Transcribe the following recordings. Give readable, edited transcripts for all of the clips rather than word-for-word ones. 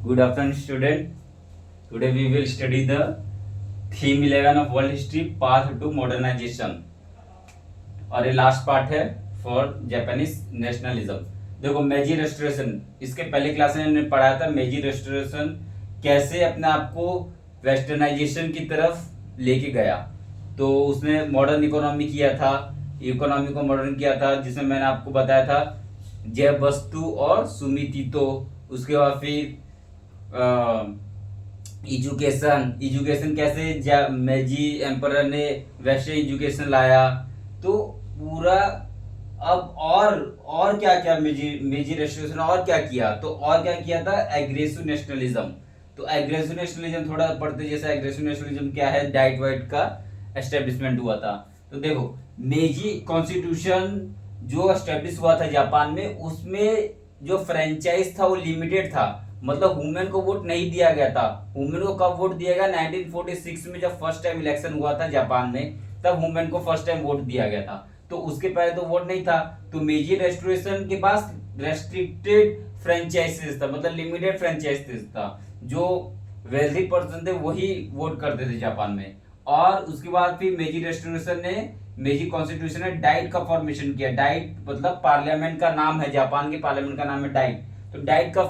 Good afternoon, student. Today we will study the theme 11 of World History, Path to Modernization. और ये last part है for Japanese nationalism. देखो मेजी restoration, इसके पहले क्लास में हमने पढ़ाया था मेजी रेस्टोरेशन कैसे अपने आप को वेस्टर्नाइजेशन की तरफ लेके गया। तो उसने मॉडर्न इकोनॉमी किया था, इकोनॉमी को मॉडर्न किया था, जिसमें मैंने आपको बताया था जय वस्तु और सुमितितो। उसके बाद फिर एजुकेशन कैसे मेजी एम्परर ने वेस्टर्न एजुकेशन लाया। तो पूरा अब और क्या क्या मेजी रेस्टोरेशन और क्या किया, तो और क्या किया था एग्रेसिव नेशनलिज्म। तो एग्रेसिव नेशनलिज्म थोड़ा पढ़ते, जैसे एग्रेसिव नेशनलिज्म क्या है, डाइट वाइट का एस्टेब्लिशमेंट हुआ था। तो देखो मेजी कॉन्स्टिट्यूशन जो एस्टेब्लिश हुआ था जापान में, उसमें जो फ्रेंचाइज था वो लिमिटेड था, मतलब वुमेन को वोट नहीं दिया गया था। वुमेन को कब वोट दिया गया, 1946 में जब फर्स्ट टाइम इलेक्शन हुआ था जापान में, तब वुमेन को फर्स्ट टाइम वोट दिया गया था। तो उसके पहले तो वोट नहीं था। तो मेजी रेस्टोरेशन के पास रेस्ट्रिक्टेड फ्रेंचाइजेस था, मतलब लिमिटेड फ्रेंचाइजेस था। जो वेल्दी पर्सन थे वही वोट करते थे जापान में। और उसके बाद फिर मेजी रेस्टोरेशन ने, मेजी कॉन्स्टिट्यूशन ने डाइट का फॉर्मेशन किया। डाइट मतलब पार्लियामेंट का नाम है, जापान के पार्लियामेंट का नाम है डाइट। तो डाइट का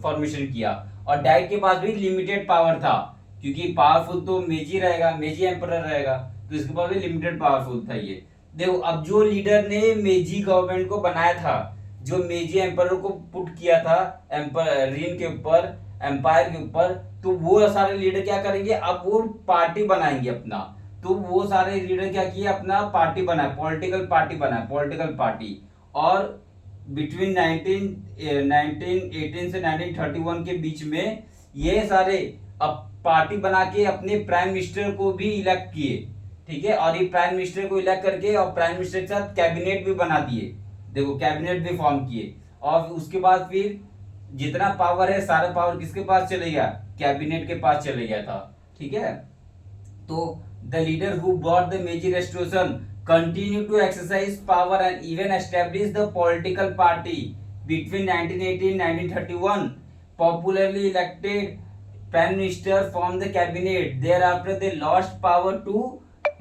फॉर्मेशन किया। और डाइट के पास भी लिमिटेड पावर था, क्योंकि पावरफुल तो मेजी रहेगा, मेजी एम्परर रहेगा, तो इसके पास भी लिमिटेड पावरफुल था ये। देखो अब जो लीडर ने मेजी गवर्नमेंट को बनाया था, जो मेजी एम्परर को पुट किया था एम्पायर के ऊपर, एम्पायर के ऊपर, तो वो सारे लीडर क्या करेंगे, अब वो पार्टी बनाएंगे अपना। तो वो सारे लीडर क्या किए, अपना पार्टी बनाए, पॉलिटिकल पार्टी बनाए, पॉलिटिकल पार्टी। और बिटवीन 1918 से 1931 के बीच में ये सारे अब पार्टी बना के अपने प्राइम मिनिस्टर को भी इलेक्ट किए। ठीक है, और ये प्राइम मिनिस्टर को इलेक्ट करके और प्राइम मिनिस्टर के साथ कैबिनेट भी बना दिए। देखो कैबिनेट भी फॉर्म किए। और उसके बाद फिर जितना पावर है सारा पावर किसके पास चले गया, कैबिनेट के पास चले गया था। ठीक है, तो the leader who brought the मेजी restoration continue to exercise power and even establish the political party between 1918 1931. Popularly elected prime minister formed the cabinet. Thereafter they lost power to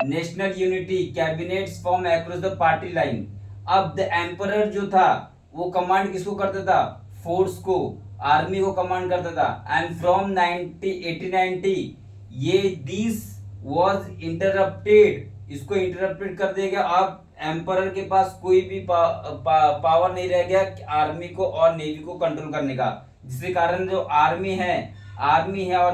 national unity. Cabinets form across the party line. अब the emperor जो था वो command किसको करता था, force को, army को command करता था। एंड फ्रॉम 1890 ये दिस वाज इंटरप्टेड, इसको इंटरप्रेट कर दिया गया। अब एम्परर के पास कोई भी पावर नहीं रह गया आर्मी को और नेवी को कंट्रोल करने का, जिसके कारण जो आर्मी है और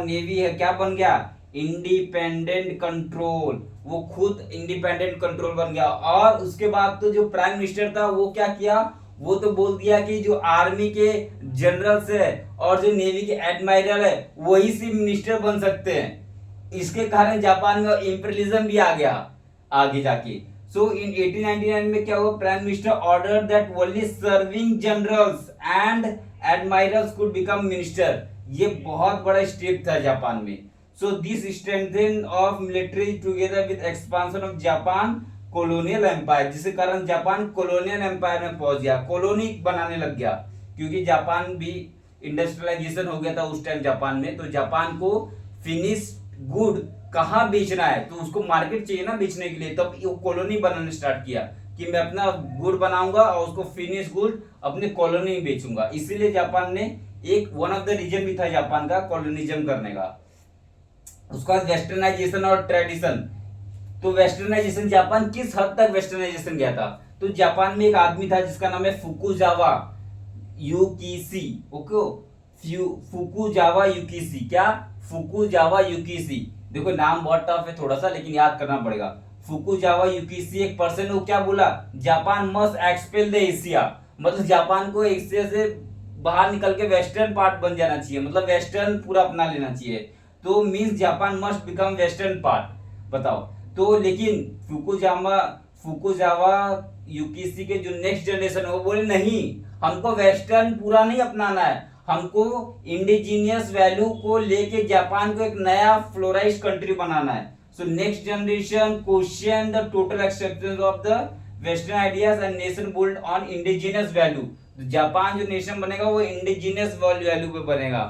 नेवी है क्या बन गया, इंडिपेंडेंट कंट्रोल। वो खुद इंडिपेंडेंट कंट्रोल बन गया। और उसके बाद तो जो प्राइम मिनिस्टर था वो क्या किया, वो तो बोल दिया कि जो आर्मी के जनरल्स है और जो नेवी के एडमायरल है वही सिर्फ मिनिस्टर बन सकते हैं। इसके कारण जापान में इंपीरियलिज्म भी आ गया आगे जाके। सो इन 1899 में क्या हुआ, prime minister order that only serving generals and admirals could become minister. ये बहुत बड़ा स्टेप था जापान में। So this strengthen of military together with expansion of Japan colonial empire, जिसके कारण जापान कॉलोनियल एम्पायर में पहुंच गया, कॉलोनी बनाने लग गया। क्योंकि जापान भी इंडस्ट्रियलाइजेशन हो गया था उस टाइम जापान में। तो जापान को फिनिश गुड कहाँ बेचना है, तो उसको मार्केट चाहिए ना बेचने के लिए। तब ये कॉलोनी बनाने स्टार्ट किया कि मैं अपना गुड बनाऊंगा और उसको फिनिश गुड अपने कॉलोनी में बेचूंगा। इसीलिए जापान ने एक वन ऑफ द रीजन भी था जापान का कॉलोनिज्म करने का। उसका वेस्टर्नाइजेशन और ट्रेडिशन। तो वेस्टर्नाइजेशन जापान किस हद तक वेस्टर्नाइजेशन गया था, तो जापान में एक आदमी था जिसका नाम है फुकुजावा युकीसी। ओके, फुकुजावा युकीसी, क्या, फुकुजावा युकीसी। देखो नाम बहुत टफ है थोड़ा सा, लेकिन याद करना पड़ेगा। फुकुजावा युकीसी एक पर्सन, वो क्या बोला, Japan must expel the Asia, मतलब जापान को एशिया से बाहर निकल के वेस्टर्न पार्ट बन जाना चाहिए, मतलब वेस्टर्न पूरा अपना लेना चाहिए। तो means Japan must become western part, बताओ। तो लेकिन फुकुजावा युकीसी के जो नेक्स्ट जनरेशन है वो बोले नहीं, हमको वेस्टर्न पूरा नहीं अपनाना है, हमको इंडिजीनियस वैल्यू को लेके जापान को एक नया फ्लोराइज्ड कंट्री बनाना है। So next generation question the total acceptance of the western ideas and nation build on indigenous value. Japan जो नेशन बनेगा वो इंडिजीनियस वैल्यू पे बनेगा।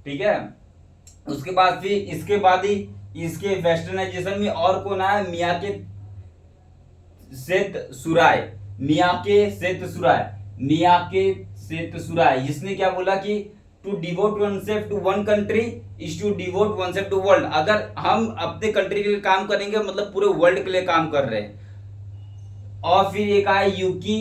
ठीक है। उसके बाद फिर इसके बाद ही इसके वेस्टर्नाइजेशन में और कौन आया, मियाके सेत सुराय। इसने क्या बोला कि to devote oneself to one country is to devote oneself to world. अगर हम अपने कंट्री के लिए काम करेंगे मतलब पूरे वर्ल्ड के लिए काम कर रहे हैं। और फिर एक आया यूकी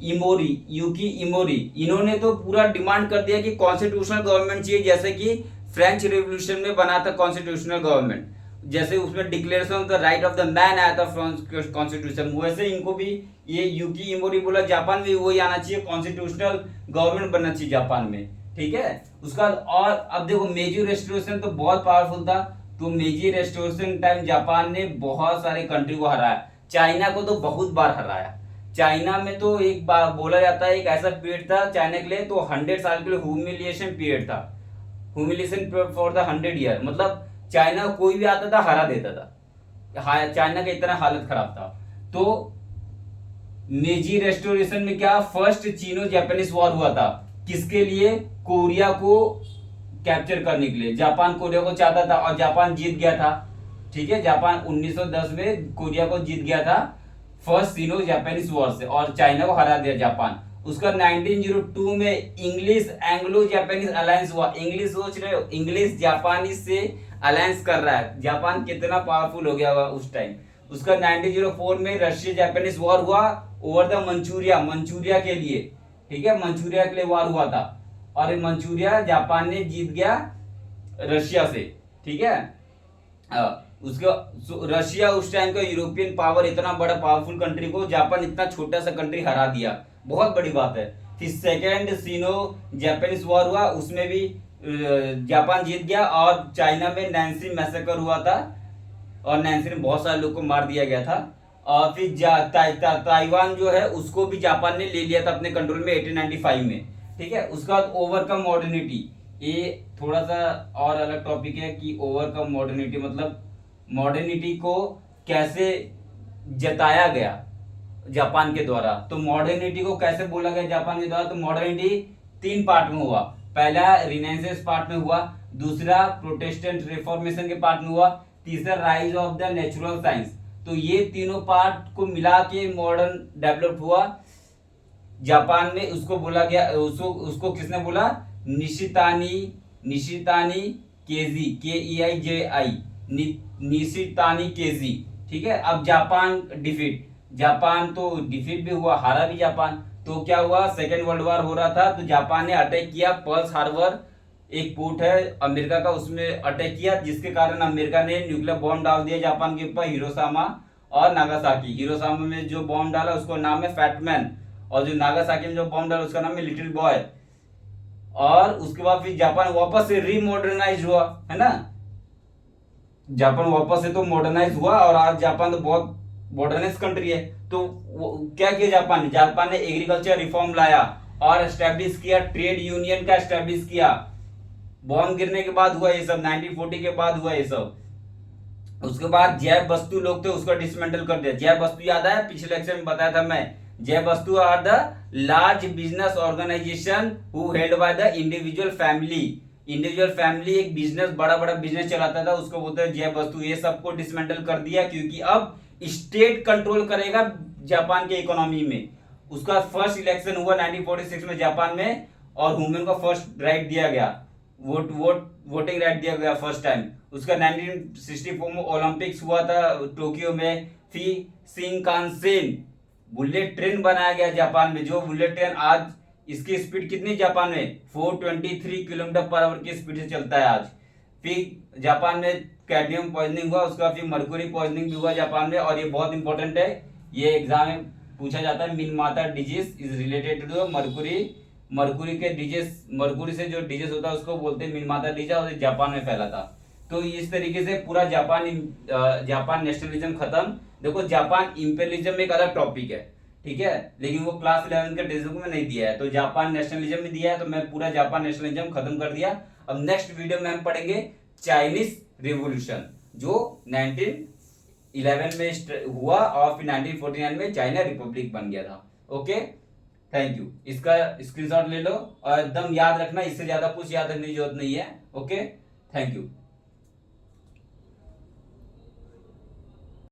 इमोरी। इन्होंने तो पूरा डिमांड कर दिया कि कॉन्स्टिट्यूशनल गवर्नमेंट चाहिए, जैसे कि फ्रेंच रिवॉल्यूशन में बना था कॉन्स्टिट्यूशनल गवर्नमेंट, जैसे उसमें declaration of the right of the man आया था कॉन्स्टिट्यूशन, वैसे इनको भी ये यूकी इमोरी बोला जापान में वही आना चाहिए, कॉन्स्टिट्यूशनल गवर्नमेंट बनना चाहिए जापान में। ठीक है। उसका और अब देखो मेजी रेस्टोरेशन तो बहुत पावरफुल था, तो मेजी रेस्टोरेशन टाइम जापान ने बहुत सारे कंट्री को हराया। चाइना को तो बहुत बार हराया। चाइना में तो एक बार बोला जाता है एक ऐसा पीरियड था चाइना के लिए, तो 100 साल के लिए ह्यूमिलिएशन पीरियड था, ह्यूमिलिएशन फॉर द 100 ईयर। मतलब चाइना कोई भी आता था हरा देता था, चाइना का इतना हालत खराब था। तो मेजी रेस्टोरेशन में क्या, फर्स्ट चीनो जापानीज वॉर हुआ था, किसके लिए, कोरिया को कैप्चर करने के लिए। जापान कोरिया को चाहता था और जापान जीत गया था। ठीक है, जापान 1910 में कोरिया को जीत गया था फर्स्ट सीनो जापानीज वॉर से, और चाइना को हरा दिया जापान। उसका 1902 में इंग्लिश एंग्लो जापानीज अलायंस हुआ। इंग्लिश सोच रहे हो, इंग्लिश जापानीज से अलायंस कर रहा है, जापान कितना पावरफुल हो गया हुआ उस टाइम। उसका 1904 में रशिया जापानीज वॉर हुआ ओवर द मंचूरिया के लिए। ठीक है, मंचूरिया के लिए वॉर हुआ था, और मंचूरिया जापान ने जीत गया रशिया से। ठीक है, उसके रशिया उस टाइम का यूरोपियन पावर, इतना बड़ा पावरफुल कंट्री को जापान इतना छोटा सा कंट्री हरा दिया, बहुत बड़ी बात है। फिर सेकेंड सीनो जापानीज वॉर हुआ, उसमें भी जापान जीत गया, और चाइना में नैन्सी मैसेकर हुआ था, और नैन्सी ने बहुत सारे लोग को मार दिया गया था। और फिर ताइवान जो है उसको भी जापान ने ले लिया था अपने कंट्रोल में 1895 में। ठीक है, उसका बाद ओवरकम मॉडर्निटी, ये थोड़ा सा और अलग टॉपिक है कि ओवरकम मॉडर्निटी मतलब मॉडर्निटी को कैसे जताया गया जापान के द्वारा। तो मॉडर्निटी को कैसे बोला गया जापान के द्वारा, तो मॉडर्निटी 3 पार्ट में हुआ। पहला रिनेसेंस पार्ट में हुआ, दूसरा प्रोटेस्टेंट रिफॉर्मेशन के पार्ट में हुआ, तीसरा rise of the natural science. तो ये तीनों पार्ट को मिला के मॉडर्न डेवलप हुआ जापान में। उसको बोला गया, उसको किसने बोला, निशितानी केजी, KEIJI, निशितानी केजी। ठीक है, अब जापान तो डिफीट भी हुआ, हारा भी जापान। तो क्या हुआ, सेकेंड वर्ल्ड वॉर हो रहा था, तो जापान ने अटैक किया पर्ल हार्बर, एक पोर्ट है अमेरिका का, उसमें अटैक किया, जिसके कारण अमेरिका ने न्यूक्लियर बॉम्ब डाल दिया जापान के ऊपर, हिरोशिमा और नागासाकी। हिरोशिमा में जो बॉम्ब डाला उसका नाम है फैटमैन, और जो नागासाकी में जो बॉम्ब डाला उसका नाम है लिटिल बॉय। और उसके बाद फिर जापान वापस से रीमॉडर्नाइज हुआ, है ना, जापान वापस से तो मॉडर्नाइज हुआ, और आज जापान तो बहुत मॉडर्नाइज कंट्री है। तो क्या किया जापान ने एग्रीकल्चर रिफॉर्म लाया और एस्टेब्लिश किया, ट्रेड यूनियन का एस्टेब्लिश किया। बॉम्ब गिरने के बाद हुआ ये सब, 1940 के बाद हुआ ये सब। उसके बाद जैव वस्तु लोग थे, उसको डिसमेंटल कर दिया। जैव वस्तु याद है, पिछले लेक्चर में बताया था मैं, जैव वस्तु are the large business organisation who held by the individual family. Individual family एक बिजनेस, बड़ा बड़ा बिजनेस चलाता था, उसको बोलते हैं जैव वस्तु। ये सबको डिसमेंटल कर दिया, क्योंकि अब स्टेट कंट्रोल करेगा जापान के इकोनॉमी में। उसका फर्स्ट इलेक्शन हुआ 1946 में जापान में, और वुमेन को फर्स्ट राइट दिया गया, वोटिंग राइट दिया गया फर्स्ट टाइम। उसका 1964 में ओलंपिक्स हुआ था टोक्यो में। फिर शिनकानसेन बुलेट ट्रेन बनाया गया जापान में, जो बुलेट ट्रेन आज इसकी स्पीड कितनी जापान में 423 किलोमीटर पर आवर की स्पीड से चलता है आज। फिर जापान में कैडमियम पॉइजनिंग हुआ, उसका फिर मर्कुरी पॉइजनिंग भी हुआ जापान में, और ये बहुत इंपॉर्टेंट है, ये एग्जाम में पूछा जाता है। Minamata disease is related to mercury के डिजीज, मर्कुरी से जो डिजीज होता है उसको बोलते हैं मिनमाता डिजीज, और जापान में फैला था। तो इस तरीके से पूरा जापान नेशनलिज्म खत्म। देखो जापान इंपेरियलिज्म एक अलग टॉपिक है, ठीक है, लेकिन वो क्लास 11 के टेक्स्ट बुक में नहीं दिया है, तो जापान नेशनलिज्म में दिया है, तो मैं पूरा जापान नेशनलिज्म खत्म कर दिया। अब नेक्स्ट वीडियो में हम पढ़ेंगे चाइनीज रिवॉल्यूशन, जो 1911 में हुआ, और फिर 1949 में चाइना रिपब्लिक बन गया था। ओके। Thank you. इसका स्क्रीनशॉट ले लो और एकदम याद रखना, इससे ज्यादा कुछ याद रखने की जरूरत नहीं है। Okay, thank you.